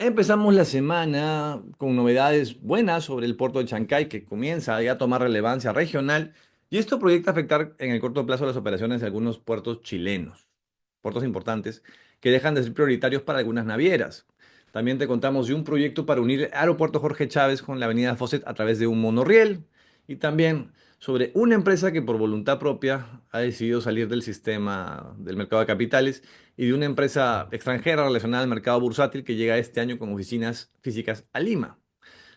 Empezamos la semana con novedades buenas sobre el puerto de Chancay, que comienza ya a tomar relevancia regional, y esto proyecta afectar en el corto plazo las operaciones de algunos puertos chilenos, puertos importantes que dejan de ser prioritarios para algunas navieras. También te contamos de un proyecto para unir el aeropuerto Jorge Chávez con la avenida Fawcett a través de un monorriel, y también sobre una empresa que por voluntad propia ha decidido salir del sistema del mercado de capitales y de una empresa extranjera relacionada al mercado bursátil que llega este año con oficinas físicas a Lima.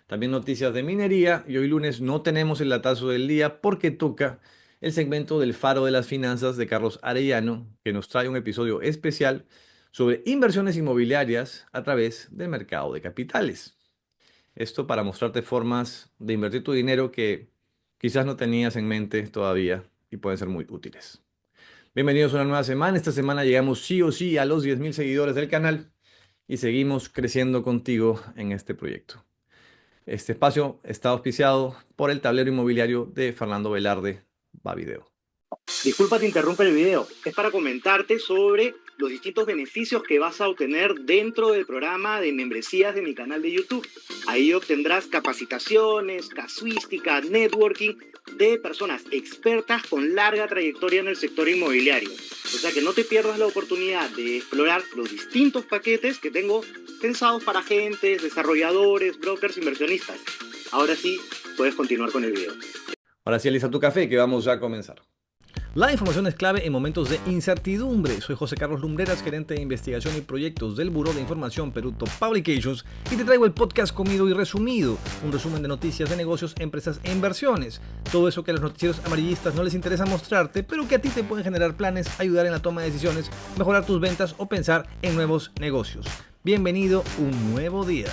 También noticias de minería y hoy lunes no tenemos el latazo del día porque toca el segmento del Faro de las Finanzas de Carlos Arellano, que nos trae un episodio especial sobre inversiones inmobiliarias a través del mercado de capitales. Esto para mostrarte formas de invertir tu dinero que quizás no tenías en mente todavía y pueden ser muy útiles. Bienvenidos a una nueva semana. Esta semana llegamos sí o sí a los 10.000 seguidores del canal y seguimos creciendo contigo en este proyecto. Este espacio está auspiciado por el tablero inmobiliario de Fernando Velarde, Bavideo. Disculpa, te interrumpe el video. Es para comentarte sobre los distintos beneficios que vas a obtener dentro del programa de membresías de mi canal de YouTube. Ahí obtendrás capacitaciones, casuística, networking de personas expertas con larga trayectoria en el sector inmobiliario. O sea que no te pierdas la oportunidad de explorar los distintos paquetes que tengo pensados para agentes, desarrolladores, brokers, inversionistas. Ahora sí, puedes continuar con el video. Ahora sí, alista tu café que vamos a comenzar. La información es clave en momentos de incertidumbre. Soy José Carlos Lumbreras, gerente de investigación y proyectos del Buró de Información Peruto Publications, y te traigo el podcast comido y resumido, un resumen de noticias de negocios, empresas e inversiones. Todo eso que a los noticieros amarillistas no les interesa mostrarte, pero que a ti te pueden generar planes, ayudar en la toma de decisiones, mejorar tus ventas o pensar en nuevos negocios. Bienvenido un nuevo día.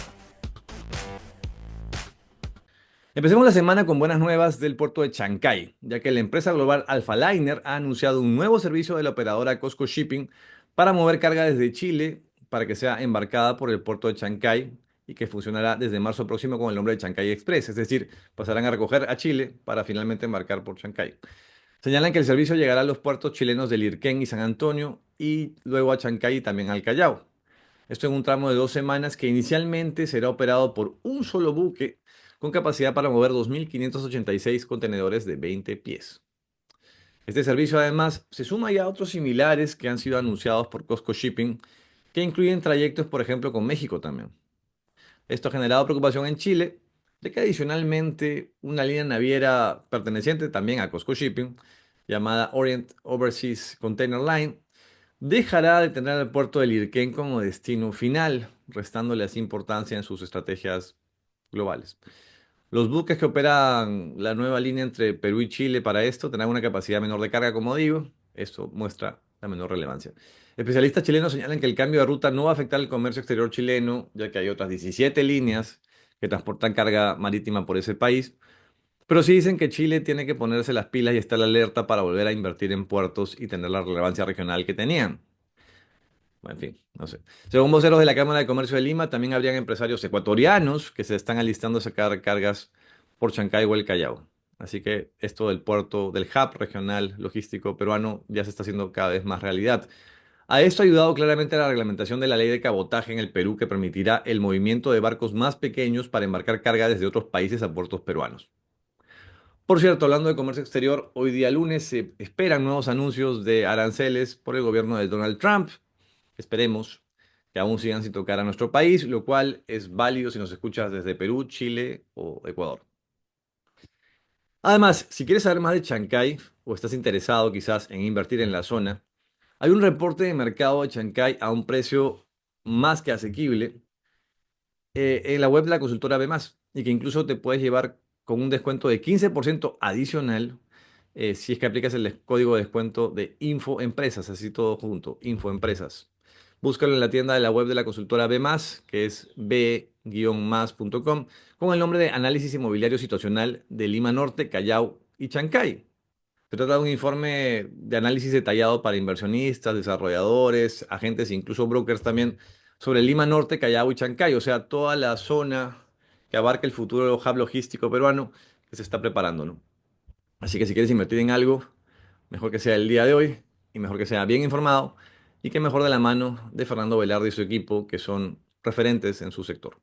Empecemos la semana con buenas nuevas del puerto de Chancay, ya que la empresa global Alphaliner ha anunciado un nuevo servicio de la operadora COSCO Shipping para mover carga desde Chile para que sea embarcada por el puerto de Chancay y que funcionará desde marzo próximo con el nombre de Chancay Express, es decir, pasarán a recoger a Chile para finalmente embarcar por Chancay. Señalan que el servicio llegará a los puertos chilenos de Lirquén y San Antonio y luego a Chancay y también al Callao. Esto en un tramo de 2 semanas que inicialmente será operado por un solo buque con capacidad para mover 2.586 contenedores de 20 pies. Este servicio además se suma ya a otros similares que han sido anunciados por Costco Shipping, que incluyen trayectos, por ejemplo, con México también. Esto ha generado preocupación en Chile, de que adicionalmente una línea naviera perteneciente también a Costco Shipping, llamada Orient Overseas Container Line, dejará de tener al puerto de Lirquén como destino final, restándole así importancia en sus estrategias globales. Los buques que operan la nueva línea entre Perú y Chile para esto tendrán una capacidad menor de carga, como digo. Esto muestra la menor relevancia. Especialistas chilenos señalan que el cambio de ruta no va a afectar el comercio exterior chileno, ya que hay otras 17 líneas que transportan carga marítima por ese país. Pero sí dicen que Chile tiene que ponerse las pilas y estar alerta para volver a invertir en puertos y tener la relevancia regional que tenían. En fin, no sé. Según voceros de la Cámara de Comercio de Lima, también habrían empresarios ecuatorianos que se están alistando a sacar cargas por Chancay o el Callao. Así que esto del puerto, del hub regional logístico peruano ya se está haciendo cada vez más realidad. A esto ha ayudado claramente la reglamentación de la ley de cabotaje en el Perú que permitirá el movimiento de barcos más pequeños para embarcar carga desde otros países a puertos peruanos. Por cierto, hablando de comercio exterior, hoy día lunes se esperan nuevos anuncios de aranceles por el gobierno de Donald Trump. Esperemos que aún sigan sin tocar a nuestro país, lo cual es válido si nos escuchas desde Perú, Chile o Ecuador. Además, si quieres saber más de Chancay o estás interesado quizás en invertir en la zona, hay un reporte de mercado de Chancay a un precio más que asequible en la web de la consultora B+, y que incluso te puedes llevar con un descuento de 15% adicional si es que aplicas el código de descuento de InfoEmpresas, así todo junto, InfoEmpresas. Búscalo en la tienda de la web de la consultora B+, que es b-más.com, con el nombre de Análisis Inmobiliario Situacional de Lima Norte, Callao y Chancay. Se trata de un informe de análisis detallado para inversionistas, desarrolladores, agentes e incluso brokers también sobre Lima Norte, Callao y Chancay, o sea, toda la zona que abarca el futuro hub logístico peruano que se está preparando, ¿no? Así que si quieres invertir en algo, mejor que sea el día de hoy y mejor que sea bien informado y que mejor de la mano de Fernando Velarde y su equipo, que son referentes en su sector.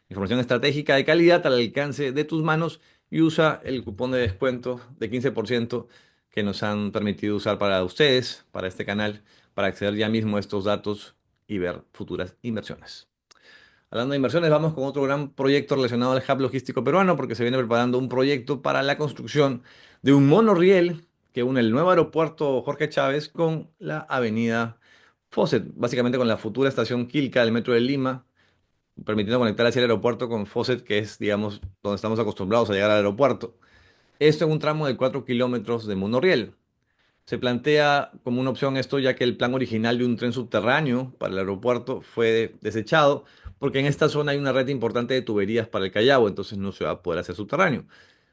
Información estratégica de calidad al alcance de tus manos y usa el cupón de descuento de 15% que nos han permitido usar para ustedes, para este canal, para acceder ya mismo a estos datos y ver futuras inversiones. Hablando de inversiones, vamos con otro gran proyecto relacionado al hub logístico peruano, porque se viene preparando un proyecto para la construcción de un monorriel que une el nuevo aeropuerto Jorge Chávez con la avenida Fawcett, básicamente con la futura estación Quilca del Metro de Lima, permitiendo conectar hacia el aeropuerto con Fawcett, que es, digamos, donde estamos acostumbrados a llegar al aeropuerto. Esto en un tramo de 4 kilómetros de monorriel. Se plantea como una opción esto, ya que el plan original de un tren subterráneo para el aeropuerto fue desechado, porque en esta zona hay una red importante de tuberías para el Callao, entonces no se va a poder hacer subterráneo.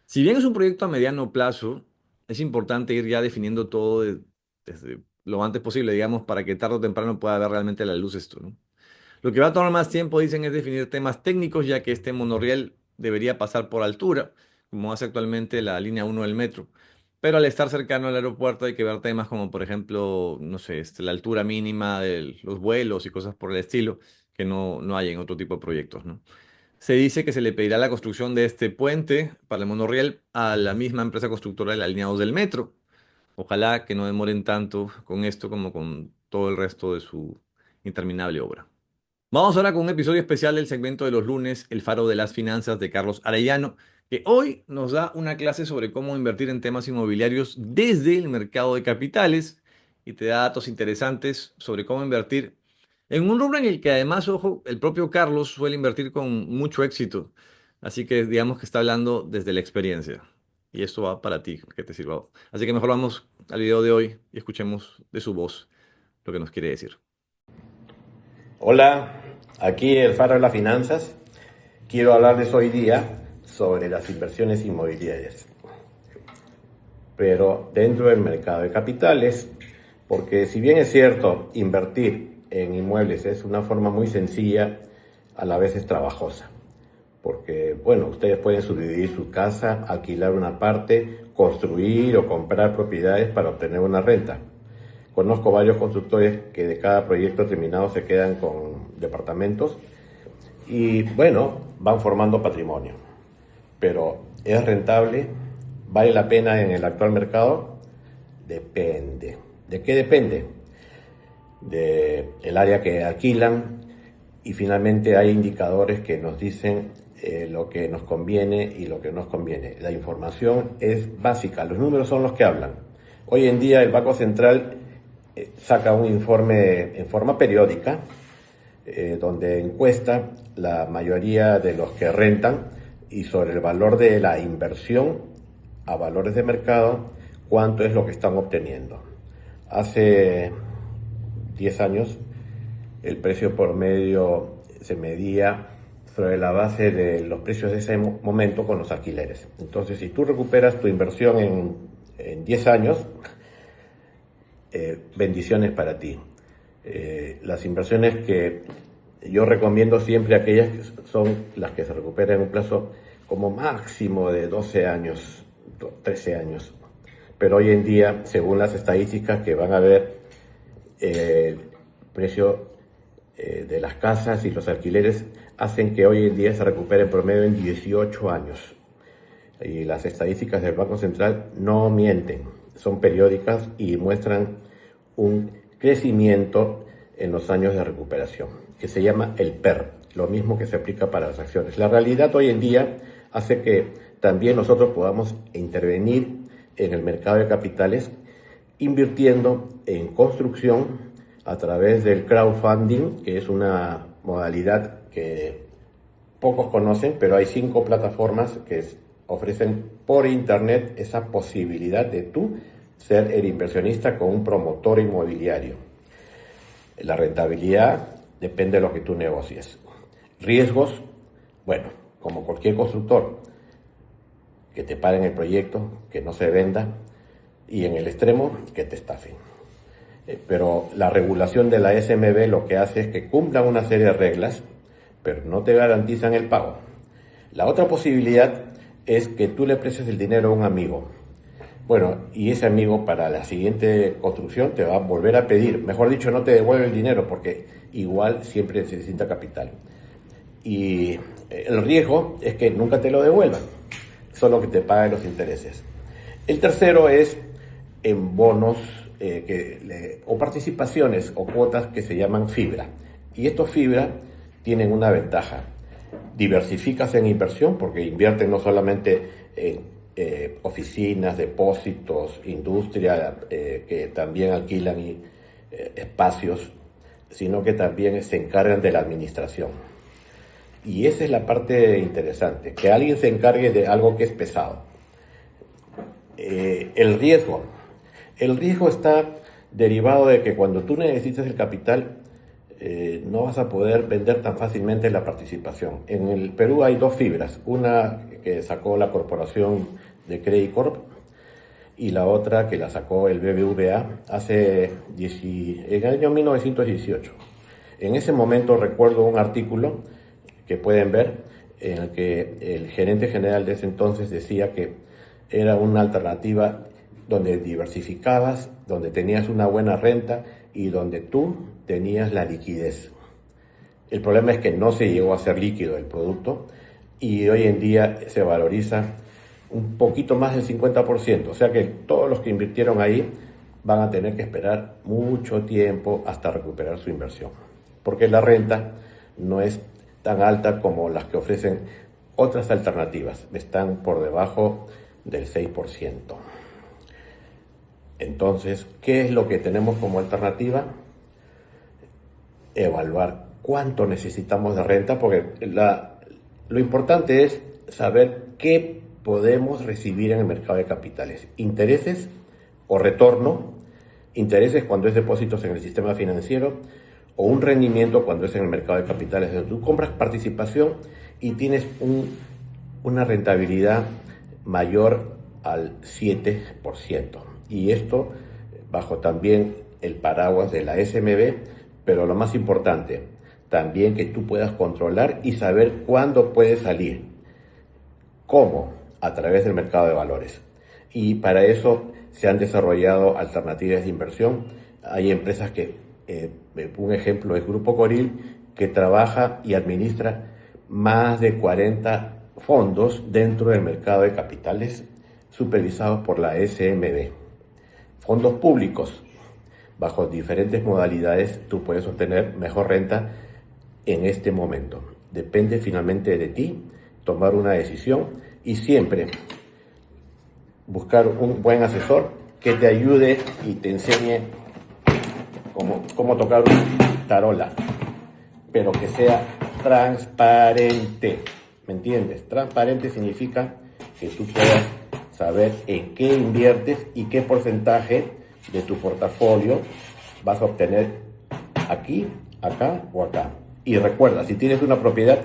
Si bien es un proyecto a mediano plazo, es importante ir ya definiendo todo desde lo antes posible, digamos, para que tarde o temprano pueda ver realmente la luz esto, ¿no? Lo que va a tomar más tiempo, dicen, es definir temas técnicos, ya que este monorriel debería pasar por altura, como hace actualmente la línea 1 del metro. Pero al estar cercano al aeropuerto hay que ver temas como, por ejemplo, no sé, la altura mínima de los vuelos y cosas por el estilo, que no hay en otro tipo de proyectos, ¿no? Se dice que se le pedirá la construcción de este puente para el monorriel a la misma empresa constructora de la línea 2 del metro. Ojalá que no demoren tanto con esto como con todo el resto de su interminable obra. Vamos ahora con un episodio especial del segmento de los lunes, El Faro de las Finanzas de Carlos Arellano, que hoy nos da una clase sobre cómo invertir en temas inmobiliarios desde el mercado de capitales y te da datos interesantes sobre cómo invertir en un rubro en el que además, ojo, el propio Carlos suele invertir con mucho éxito. Así que digamos que está hablando desde la experiencia. Y esto va para ti, que te sirva. Así que mejor vamos al video de hoy y escuchemos de su voz lo que nos quiere decir. Hola, aquí el Faro de las Finanzas. Quiero hablarles hoy día sobre las inversiones inmobiliarias, pero dentro del mercado de capitales, porque si bien es cierto, invertir en inmuebles es una forma muy sencilla, a la vez es trabajosa, porque bueno, ustedes pueden subdividir su casa, alquilar una parte, construir o comprar propiedades para obtener una renta. Conozco varios constructores que de cada proyecto terminado se quedan con departamentos y bueno, van formando patrimonio. Pero ¿es rentable? ¿Vale la pena en el actual mercado? Depende. ¿De qué depende? Del área que alquilan y finalmente hay indicadores que nos dicen lo que nos conviene y lo que no nos conviene. La información es básica, los números son los que hablan. Hoy en día el Banco Central saca un informe en forma periódica donde encuesta la mayoría de los que rentan y sobre el valor de la inversión a valores de mercado, cuánto es lo que están obteniendo. Hace 10 años el precio por medio se medía sobre la base de los precios de ese momento con los alquileres. Entonces, si tú recuperas tu inversión en 10 años, bendiciones para ti. Las inversiones que yo recomiendo siempre, aquellas que son las que se recuperan en un plazo como máximo de 12 años, 13 años. Pero hoy en día, según las estadísticas que van a ver, el precio de las casas y los alquileres hacen que hoy en día se recupere en promedio en 18 años. Y las estadísticas del Banco Central no mienten, son periódicas y muestran un crecimiento en los años de recuperación, que se llama el PER, lo mismo que se aplica para las acciones. La realidad hoy en día hace que también nosotros podamos intervenir en el mercado de capitales invirtiendo en construcción a través del crowdfunding, que es una modalidad que pocos conocen, pero hay 5 plataformas que ofrecen por internet esa posibilidad de tú ser el inversionista con un promotor inmobiliario. La rentabilidad depende de lo que tú negocies. Riesgos, bueno, como cualquier constructor, que te paren el proyecto, que no se venda, y en el extremo, que te estafen. Pero la regulación de la SMB lo que hace es que cumplan una serie de reglas, pero no te garantizan el pago. La otra posibilidad es que tú le prestes el dinero a un amigo Bueno, y ese amigo para la siguiente construcción te va a volver a pedir, mejor dicho, no te devuelve el dinero porque igual siempre se necesita capital. Y el riesgo es que nunca te lo devuelvan, solo que te paguen los intereses. El tercero es en bonos o participaciones o cuotas que se llaman fibra. Y estos fibra tienen una ventaja. Diversificas en inversión porque invierten no solamente en oficinas, depósitos, industria que también alquilan espacios, sino que también se encargan de la administración. Y esa es la parte interesante, que alguien se encargue de algo que es pesado. El riesgo. El riesgo está derivado de que cuando tú necesitas el capital, no vas a poder vender tan fácilmente la participación. En el Perú hay dos fibras, una que sacó la Corporación de Credit Corp y la otra que la sacó el BBVA en el año 1918. En ese momento recuerdo un artículo que pueden ver en el que el gerente general de ese entonces decía que era una alternativa donde diversificabas, donde tenías una buena renta y donde tú tenías la liquidez. El problema es que no se llegó a ser líquido el producto y hoy en día se valoriza un poquito más del 50%, o sea que todos los que invirtieron ahí van a tener que esperar mucho tiempo hasta recuperar su inversión, porque la renta no es tan alta como las que ofrecen otras alternativas, están por debajo del 6%. Entonces, ¿qué es lo que tenemos como alternativa? Evaluar cuánto necesitamos de renta, porque lo importante es saber qué podemos recibir en el mercado de capitales. Intereses o retorno, intereses cuando es depósitos en el sistema financiero o un rendimiento cuando es en el mercado de capitales. Entonces, tú compras participación y tienes una rentabilidad mayor al 7%. Y esto bajo también el paraguas de la SMB, pero lo más importante, también que tú puedas controlar y saber cuándo puedes salir. ¿Cómo? A través del mercado de valores. Y para eso se han desarrollado alternativas de inversión. Hay empresas un ejemplo es Grupo Coril, que trabaja y administra más de 40 fondos dentro del mercado de capitales supervisados por la SMB. Fondos públicos, bajo diferentes modalidades, tú puedes obtener mejor renta en este momento. Depende finalmente de ti tomar una decisión y siempre buscar un buen asesor que te ayude y te enseñe cómo tocar una tarola, pero que sea transparente. ¿Me entiendes? Transparente significa que tú puedas saber en qué inviertes y qué porcentaje de tu portafolio vas a obtener aquí, acá o acá. Y recuerda, si tienes una propiedad,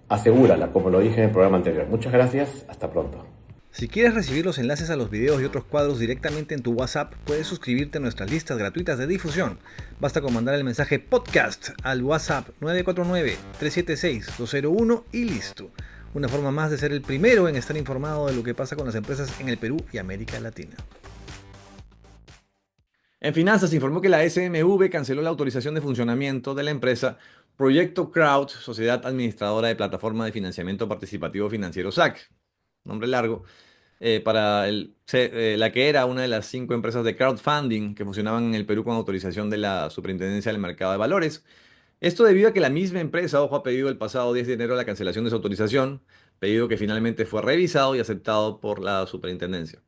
asegúrala, como lo dije en el programa anterior. Muchas gracias, hasta pronto. Si quieres recibir los enlaces a los videos y otros cuadros directamente en tu WhatsApp, puedes suscribirte a nuestras listas gratuitas de difusión. Basta con mandar el mensaje podcast al WhatsApp 949-376-201 y listo. Una forma más de ser el primero en estar informado de lo que pasa con las empresas en el Perú y América Latina. En finanzas se informó que la SMV canceló la autorización de funcionamiento de la empresa Proyecto Crowd, sociedad administradora de plataforma de financiamiento participativo financiero SAC, nombre largo, la que era una de las 5 empresas de crowdfunding que funcionaban en el Perú con autorización de la Superintendencia del Mercado de Valores. Esto debido a que la misma empresa, ojo, ha pedido el pasado 10 de enero la cancelación de su autorización, pedido que finalmente fue revisado y aceptado por la Superintendencia.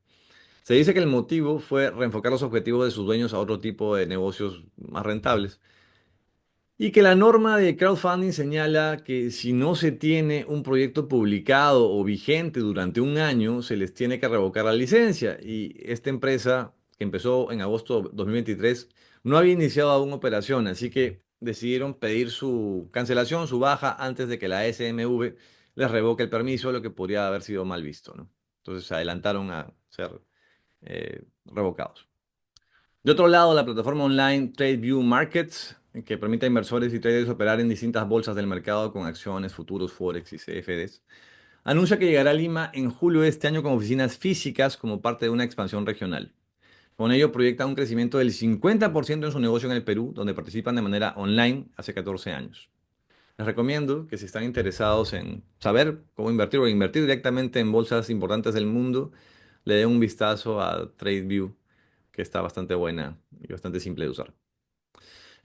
Se dice que el motivo fue reenfocar los objetivos de sus dueños a otro tipo de negocios más rentables. Y que la norma de crowdfunding señala que si no se tiene un proyecto publicado o vigente durante un año, se les tiene que revocar la licencia. Y esta empresa, que empezó en agosto de 2023, no había iniciado aún operación, así que decidieron pedir su cancelación, su baja, antes de que la SMV les revoque el permiso, lo que podría haber sido mal visto, ¿no? Entonces se adelantaron a ser revocados. De otro lado, la plataforma online TradeView Markets, que permite a inversores y traders operar en distintas bolsas del mercado con acciones, futuros, forex y CFDs, anuncia que llegará a Lima en julio de este año con oficinas físicas como parte de una expansión regional. Con ello proyecta un crecimiento del 50% en su negocio en el Perú, donde participan de manera online hace 14 años. Les recomiendo que si están interesados en saber cómo invertir o invertir directamente en bolsas importantes del mundo, le den un vistazo a TradeView, que está bastante buena y bastante simple de usar.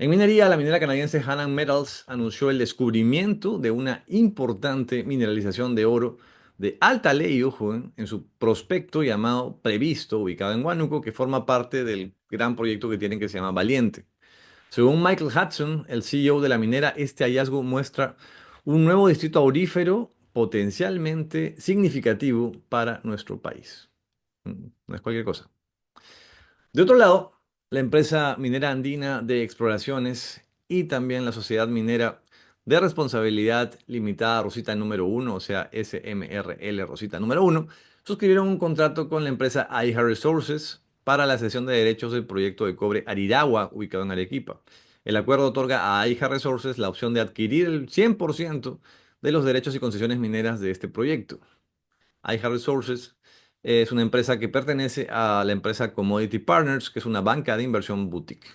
En minería, la minera canadiense Hannan Metals anunció el descubrimiento de una importante mineralización de oro de alta ley, ojo, en su prospecto llamado Previsto, ubicado en Huánuco, que forma parte del gran proyecto que tienen que se llama Valiente. Según Michael Hudson, el CEO de la minera, este hallazgo muestra un nuevo distrito aurífero potencialmente significativo para nuestro país. No es cualquier cosa. De otro lado, la empresa minera andina de exploraciones y también la sociedad minera de responsabilidad limitada Rosita número uno, o sea, SMRL Rosita número uno, suscribieron un contrato con la empresa AIJA Resources para la cesión de derechos del proyecto de cobre Ariragua, ubicado en Arequipa. El acuerdo otorga a AIJA Resources la opción de adquirir el 100% de los derechos y concesiones mineras de este proyecto. iHeart Resources es una empresa que pertenece a la empresa Commodity Partners, que es una banca de inversión boutique.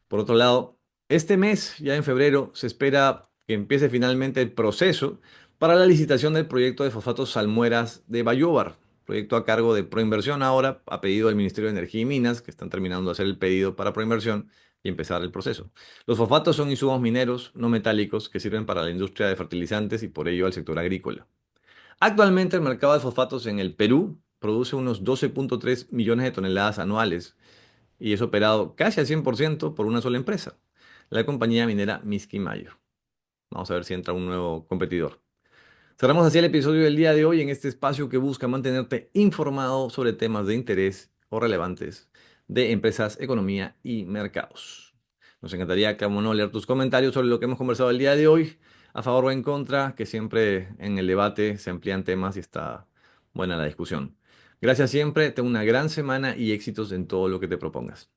Por otro lado, este mes, ya en febrero, se espera que empiece finalmente el proceso para la licitación del proyecto de fosfatos salmueras de Bayóvar, proyecto a cargo de Proinversión ahora, a pedido del Ministerio de Energía y Minas, que están terminando de hacer el pedido para Proinversión y empezar el proceso. Los fosfatos son insumos mineros no metálicos que sirven para la industria de fertilizantes y por ello al sector agrícola. Actualmente el mercado de fosfatos en el Perú produce unos 12.3 millones de toneladas anuales y es operado casi al 100% por una sola empresa, la compañía minera Miski Mayo. Vamos a ver si entra un nuevo competidor. Cerramos así el episodio del día de hoy en este espacio que busca mantenerte informado sobre temas de interés o relevantes de empresas, economía y mercados. Nos encantaría, como no, leer tus comentarios sobre lo que hemos conversado el día de hoy, a favor o en contra, que siempre en el debate se amplían temas y está buena la discusión. Gracias siempre, ten una gran semana y éxitos en todo lo que te propongas.